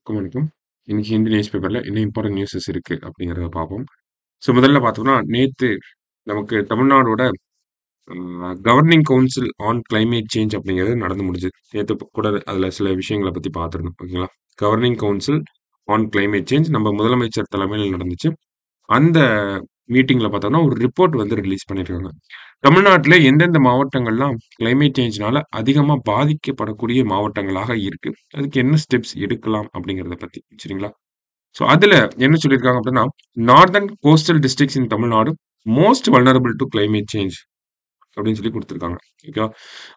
வணக்கம். இன்னைக்கு ஹிந்து நியூஸ் பேப்பர்ல என்ன இம்பார்ட்டன்ட் நியூஸஸ் இருக்கு அப்படிங்கிறத பார்ப்போம். ஸோ முதல்ல பார்த்தோம்னா, நேத்து நமக்கு தமிழ்நாடோட governing council on climate change அப்படிங்கிறது நடந்து முடிஞ்சது. நேத்து கூட அதுல சில விஷயங்கள பத்தி பார்த்திருந்தோம். ஓகேங்களா? Governing council on climate change நம்ம முதலமைச்சர் தலைமையில நடந்துச்சு. அந்த மீட்டிங்ல பார்த்தோம்னா, ஒரு ரிப்போர்ட் வந்து ரிலீஸ் பண்ணியிருக்காங்க. தமிழ்நாட்டில எந்தெந்த மாவட்டங்கள்லாம் கிளைமேட் சேஞ்ச்னால அதிகமா பாதிக்கப்படக்கூடிய மாவட்டங்களாக இருக்கு. அதுக்கு என்ன ஸ்டெப்ஸ் எடுக்கலாம் அப்படிங்கிறத பத்தி. சரிங்களா? ஸோ அதுல என்ன சொல்லியிருக்காங்க அப்படின்னா, northern coastal districts in Tamil Nadu most vulnerable to climate change அப்படின்னு சொல்லி குடுத்துருக்காங்க. ஓகேவா?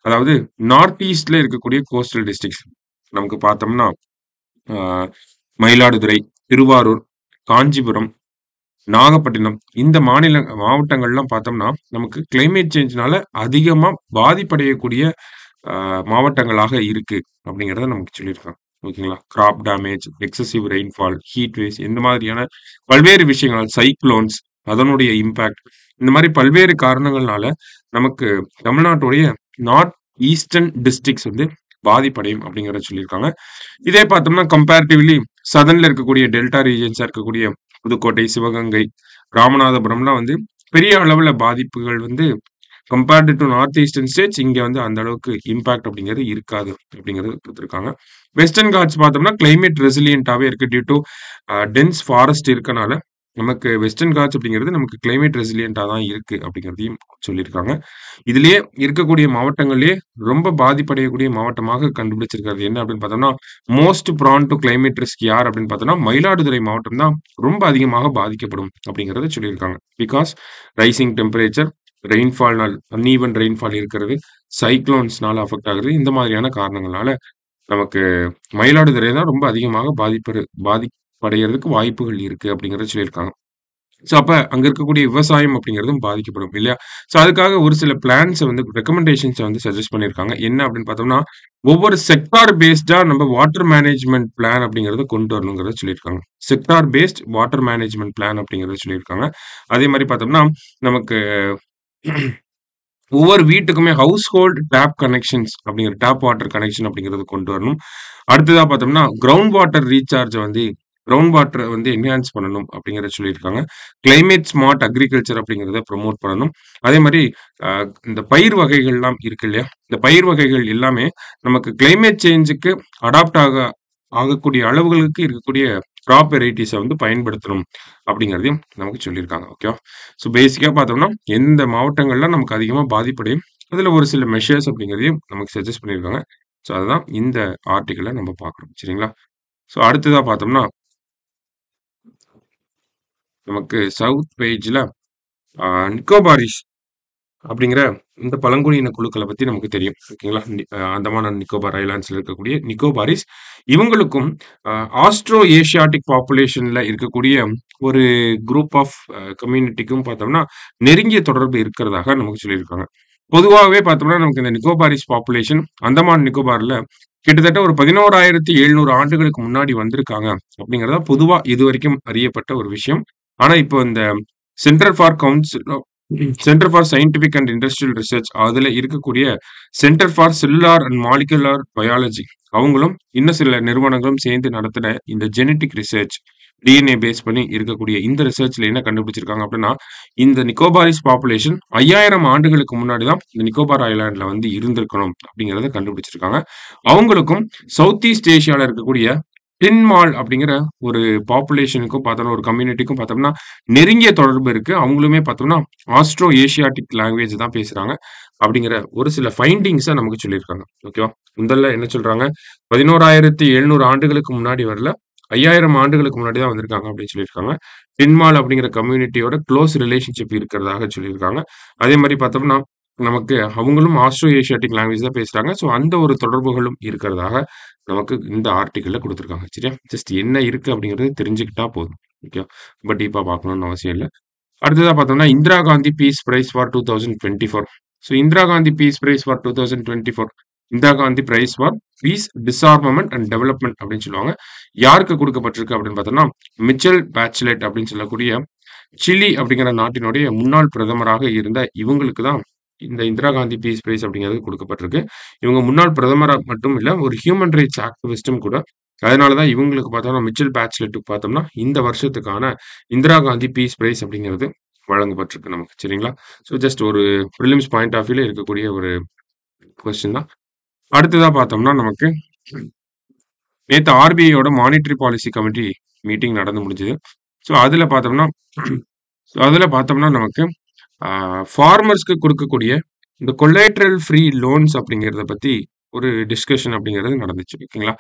அதாவது நார்த் ஈஸ்ட்ல இருக்கக்கூடிய கோஸ்டல் டிஸ்ட்ரிக்ட்ஸ் நமக்கு பார்த்தோம்னா, ஆ மயிலாடுதுறை, திருவாரூர், காஞ்சிபுரம், நாகப்பட்டினம் இந்த மாவட்டங்கள்லாம் பார்த்தோம்னா, நமக்கு கிளைமேட் சேஞ்ச்னால அதிகமா பாதிப்படையக்கூடிய அ மாவட்டங்களாக இருக்கு அப்படிங்கிறத நமக்கு சொல்லியிருக்காங்க. ஓகேங்களா? Crop damage, excessive rainfall, heat waves இந்த மாதிரியான பல்வேறு விஷயங்கள், சைக்ளோன்ஸ் அதனுடைய இம்பாக்ட் இந்த மாரி பல்வேறு காரணங்கள்னால நமக்கு தமிழ்நாட்டுடைய நார்த் ஈஸ்டர்ன் டிஸ்ட்ரிக்ட்ஸ் வந்து பாதிப்படையும் அப்படிங்கிறத சொல்லியிருக்காங்க. இதே பார்த்தோம்னா கம்பேரிட்டிவ்லி சதர்ன்ல இருக்கக்கூடிய டெல்டா ரீஜியன்ஸா இருக்கக்கூடிய புதுக்கோட்டை, சிவகங்கை, ராமநாதபுரம்லாம் வந்து பெரிய அளவுல பாதிப்புகள் வந்து compared to north eastern states இங்க வந்து அந்த அளவுக்கு இம்பாக்ட் அப்படிங்கிறது இருக்காது அப்படிங்கிறது குடுத்துருக்காங்க. வெஸ்டர்ன் காட்ஸ் பார்த்தோம்னா கிளைமேட் ரெசிலியன்ட்டாவே இருக்கு டியூ டூ டென்ஸ் ஃபாரஸ்ட் இருக்கனால நமக்கு வெஸ்டர்ன் காட்ஸ் அப்படிங்கிறது நமக்கு கிளைமேட் ரெசிலியன்ட்டா தான் இருக்கு அப்படிங்கிறதையும் சொல்லியிருக்காங்க. இதுலயே இருக்கக்கூடிய மாவட்டங்கள்லயே ரொம்ப பாதிப்படையக்கூடிய மாவட்டமாக கண்டுபிடிச்சிருக்கிறது என்ன அப்படின்னு பார்த்தோம்னா, most prone to climate risk யார் அப்படின்னு பார்த்தோம்னா, மயிலாடுதுறை மாவட்டம் தான் ரொம்ப அதிகமாக பாதிக்கப்படும் அப்படிங்கிறத சொல்லியிருக்காங்க. பிகாஸ் ரைசிங் டெம்பரேச்சர், ரெயின்ஃபால்னால் அன்ஈவன் ரெயின்ஃபால் இருக்கிறது, சைக்ளோன்ஸ்னால அஃபெக்ட் ஆகுறது இந்த மாதிரியான காரணங்களால நமக்கு மயிலாடுதுறை தான் ரொம்ப அதிகமாக பாதிப்படையறதுக்கு வாய்ப்புகள் இருக்கு அப்படிங்கிறத சொல்லியிருக்காங்க. ஸோ அப்ப அங்க இருக்கக்கூடிய விவசாயம் அப்படிங்கிறதும் பாதிக்கப்படும் இல்லையா? ஸோ அதுக்காக ஒரு சில பிளான்ஸ வந்து ரெக்கமெண்டேஷன்ஸ வந்து சஜெஸ்ட் பண்ணியிருக்காங்க. என்ன அப்படின்னு பார்த்தோம்னா, ஒவ்வொரு செக்டார் பேஸ்டா நம்ம வாட்டர் மேனேஜ்மென்ட் பிளான் அப்படிங்கிறத கொண்டு வரணுங்கிறத சொல்லியிருக்காங்க. Sector based water management plan அப்படிங்கிறத சொல்லியிருக்காங்க. அதே மாரி பார்த்தோம்னா, நமக்கு ஒவ்வொரு வீட்டுக்குமே ஹவுஸ்ஹோல்ட் டேப் கனெக்ஷன்ஸ் அப்படிங்கிற டேப் வாட்டர் கனெக்ஷன் அப்படிங்கிறது கொண்டு வரணும். அடுத்ததா பார்த்தோம்னா, கிரவுண்ட் வாட்டர் ரீசார்ஜ வந்து கிரவுண்ட் வாட்டர வந்து என்ஹான்ஸ் பண்ணணும் அப்படிங்கிறத சொல்லியிருக்காங்க. கிளைமேட் ஸ்மார்ட் அக்ரிகல்ச்சர் அப்படிங்கிறத ப்ரமோட் பண்ணணும். அதே மாரி அ இந்த பயிர் வகைகள்லாம் இருக்கு இல்லையா? இந்த பயிர் வகைகள் எல்லாமே நமக்கு கிளைமேட் சேஞ்சுக்கு அடாப்ட் ஆகக்கூடிய அளவுகளுக்கு இருக்கக்கூடிய கிராப் வெரைட்டீஸ வந்து பயன்படுத்தணும் அப்படிங்கிறதையும் நமக்கு சொல்லியிருக்காங்க. ஓகேவா? ஸோ பேசிக்கா பார்த்தோம்னா, எந்த மாவட்டங்கள்ல நமக்கு அதிகமா பாதிப்படையும், அதுல ஒரு சில மெஷர்ஸ் அப்படிங்கிறதையும் நமக்கு சஜெஸ்ட் பண்ணியிருக்காங்க. ஸோ அதுதான் இந்த ஆர்டிக்கிள்ல நம்ம பார்க்குறோம். சரிங்களா? ஸோ அடுத்ததா பார்த்தோம்னா, நமக்கு சவுத் பேஜ்ல அ நிக்கோபாரிஸ் அப்படிங்கிற இந்த பழங்குடியின குழுக்கள பத்தி நமக்கு தெரியும். ஓகேங்களா? அந்தமான் அண்ட் நிக்கோபார் ஐலாண்ட்ஸ்ல இருக்கக்கூடிய நிக்கோபாரிஸ். இவங்களுக்கும் ஆஸ்ட்ரோ ஏசியாட்டிக் பாப்புலேஷன்ல இருக்கக்கூடிய ஒரு குரூப் ஆஃப் கம்யூனிட்டிக்கும் பார்த்தோம்னா, நெருங்கிய தொடர்பு இருக்கிறதாக நமக்கு சொல்லியிருக்காங்க. பொதுவாவே பார்த்தோம்னா, நமக்கு இந்த நிக்கோபாரிஸ் பாப்புலேஷன் அந்தமான் நிக்கோபார்ல கிட்டத்தட்ட ஒரு 11,700 ஆண்டுகளுக்கு முன்னாடி வந்திருக்காங்க அப்படிங்கிறது தான் பொதுவா இதுவரைக்கும் அறியப்பட்ட ஒரு விஷயம். ஆனா, இப்போ இந்த centre for centre for scientific and industrial research அதுல இருக்கக்கூடிய centre for cellular and molecular biology அவங்களும் இன்னும் சில நிறுவனங்களும் சேர்ந்து நடத்தின இந்த ஜெனடிக் ரிசர்ச் டிஎன்ஏ பேஸ் பண்ணி இருக்கக்கூடிய இந்த ரிசர்ச்ல என்ன கண்டுபிடிச்சிருக்காங்க அப்படின்னா, இந்த நிக்கோபாரிஸ் பாப்புலேஷன் 5,000 ஆண்டுகளுக்கு முன்னாடி தான் இந்த நிக்கோபார் ஐலாண்ட்ல வந்து இருந்திருக்கணும் அப்படிங்கிறத கண்டுபிடிச்சிருக்காங்க. அவங்களுக்கும் சவுத் ஈஸ்ட் ஏசியால இருக்கக்கூடிய டின்மால் அப்படிங்கிற ஒரு பாப்புலேஷனுக்கும் பார்த்தோம்னா, ஒரு கம்யூனிட்டிக்கும் பார்த்தோம்னா, நெருங்கிய தொடர்பு இருக்கு. அவங்களுமே பார்த்தோம்னா, ஆஸ்ட்ரோ ஏசியாட்டிக் லாங்குவேஜ் தான் பேசுறாங்க. அப்படிங்கிற ஒரு சில ஃபைண்டிங்ஸ நமக்கு சொல்லியிருக்காங்க. ஓகேவா? முதல்ல என்ன சொல்றாங்க, 11,700 ஆண்டுகளுக்கு முன்னாடி வரல. 5,000 ஆண்டுகளுக்கு முன்னாடி தான் வந்திருக்காங்க அப்படின்னு சொல்லியிருக்காங்க. டின்மால் அப்படிங்கிற கம்யூனிட்டியோட க்ளோஸ் ரிலேஷன்ஷிப் இருக்கிறதாக சொல்லியிருக்காங்க. அதே மாரி பார்த்தோம்னா, நமக்கு அவங்களும் ஆஸ்ட்ரோ ஏசியாட்டிக் லாங்குவேஜ் தான் பேசுறாங்க. ஸோ அந்த ஒரு தொடர்புகளும் இருக்கிறதாக நமக்கு இந்த ஆர்டிக்கிள்ல குடுத்துருக்காங்க. சரியா? ஜஸ்ட் என்ன இருக்கு அப்படிங்கிறத தெரிஞ்சுக்கிட்டா போதும். ஓகே. ரொம்ப டீப்பா பார்க்கணும்னு அவசியம் இல்ல. அடுத்ததா பார்த்தோம்னா, Indira Gandhi peace prize for 2024. So Indira Gandhi peace prize for 2024. Indira Gandhi prize for peace, disarmament and development அப்படின்னு சொல்லுவாங்க. யாருக்கு குடுக்கப்பட்டிருக்கு அப்படின்னு பார்த்தோம்னா, மிச்சல் பேச்லெட் அப்படின்னு சொல்லக்கூடிய சிலி அப்படிங்கிற நாட்டினுடைய முன்னாள் பிரதமராக இருந்த இவங்களுக்கு தான் இந்த இந்திரா காந்தி பீஸ் பிரைஸ் அப்படிங்கிறது குடுக்கப்பட்டிருக்கு. இவங்க முன்னாள் பிரதமரா மட்டும் இல்ல, ஒரு ஹியூமன் ரைட்ஸ் ஆக்டிவிஸ்டும் கூட. அதனால தான் இவங்களுக்கு பார்த்தோம்னா மிச்சல் பேட்ச்லெட்டுக்கு பார்த்தோம்னா, இந்த வருஷத்துக்கான இந்திரா காந்தி பீஸ் பிரைஸ் அப்படிங்கிறது வழங்கப்பட்டிருக்கு நமக்கு. சரிங்களா? ஸோ ஜஸ்ட் ஒரு பிரிலிம்ஸ் பாயிண்ட் ஆஃப் வியூல இருக்கக்கூடிய ஒரு கொஸ்டின் தான். அடுத்ததா பார்த்தோம்னா நமக்கு நேத்து ஆர்பிஐயோட மானிட்டரி பாலிசி கமிட்டி மீட்டிங் நடந்து முடிஞ்சது. ஸோ அதுல பார்த்தோம்னா நமக்கு ஃபார்மர்ஸ்க்கு குடுக்கக்கூடிய இந்த கொலேட்ரல் ஃப்ரீ லோன்ஸ் அப்படிங்கிறத பத்தி ஒரு டிஸ்கஷன் அப்படிங்கிறது நடந்துச்சு. ஓகேங்களா?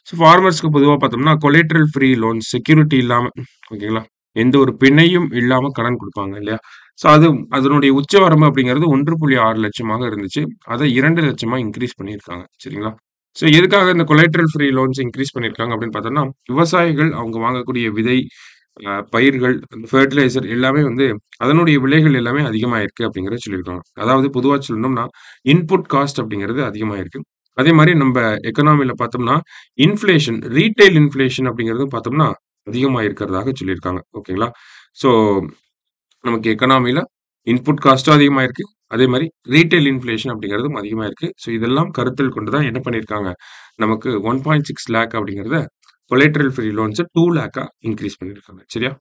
ஸோ ஃபார்மர்ஸ்க்கு பொதுவா பார்த்தோம்னா, கொலேட்ரல் ஃப்ரீ லோன்ஸ் செக்யூரிட்டி இல்லாம ஓகேங்களா? எந்த ஒரு பிணையும் இல்லாம கடன் குடுப்பாங்க இல்லையா? ஸோ அதனுடைய உச்சவரம்பு அப்படிங்கிறது 1,6 லட்சமாக இருந்துச்சு. அத 2 லட்சமா இன்கிரீஸ் பண்ணியிருக்காங்க. சரிங்களா? ஸோ எதுக்காக இந்த கொலேட்ரல் ஃப்ரீ லோன்ஸ் இன்கிரீஸ் பண்ணியிருக்காங்க அப்படின்னு பார்த்தோம்னா, விவசாயிகள் அவங்க வாங்கக்கூடிய விதை, பயிர்கள், ஃபெர்டிலைசர் எல்லாமே வந்து அதனுடைய விலைகள் எல்லாமே அதிகமாயிருக்கு அப்படிங்கிறத சொல்லியிருக்காங்க. அதாவது பொதுவா சொல்லணும்னா, இன்புட் காஸ்ட் அப்படிங்கிறது அதிகமாயிருக்கு. அதே மாரி நம்ப எக்கனாமில பார்த்தோம்னா, ரீட்டெயில் இன்ஃப்ளேஷன் அப்படிங்கிறதும் பார்த்தோம்னா, அதிகமா இருக்கிறதாக சொல்லியிருக்காங்க. ஓகேங்களா? ஸோ நமக்கு எக்கனாமில இன்புட் காஸ்ட்டும் அதிகமாயிருக்கு. அதே மாரி ரீட்டெயில் இன்ஃப்ளேஷன் அப்படிங்கிறதும் அதிகமாயிருக்கு. ஸோ இதெல்லாம் கருத்தில் கொண்டு தான் என்ன பண்ணியிருக்காங்க, நமக்கு 1.6 லேக் அப்படிங்கிறத கொலேட்ரல் ஃப்ரீ லோன்ஸ 2 லேக்கா இன்கிரீஸ் பண்ணியிருக்காங்க. சரியா?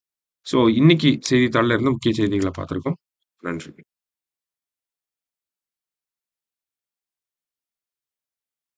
ஸோ இன்னைக்கு செய்தித்தாள்ல இருந்து முக்கிய செய்திகள பார்த்திருக்கோம். நன்றி.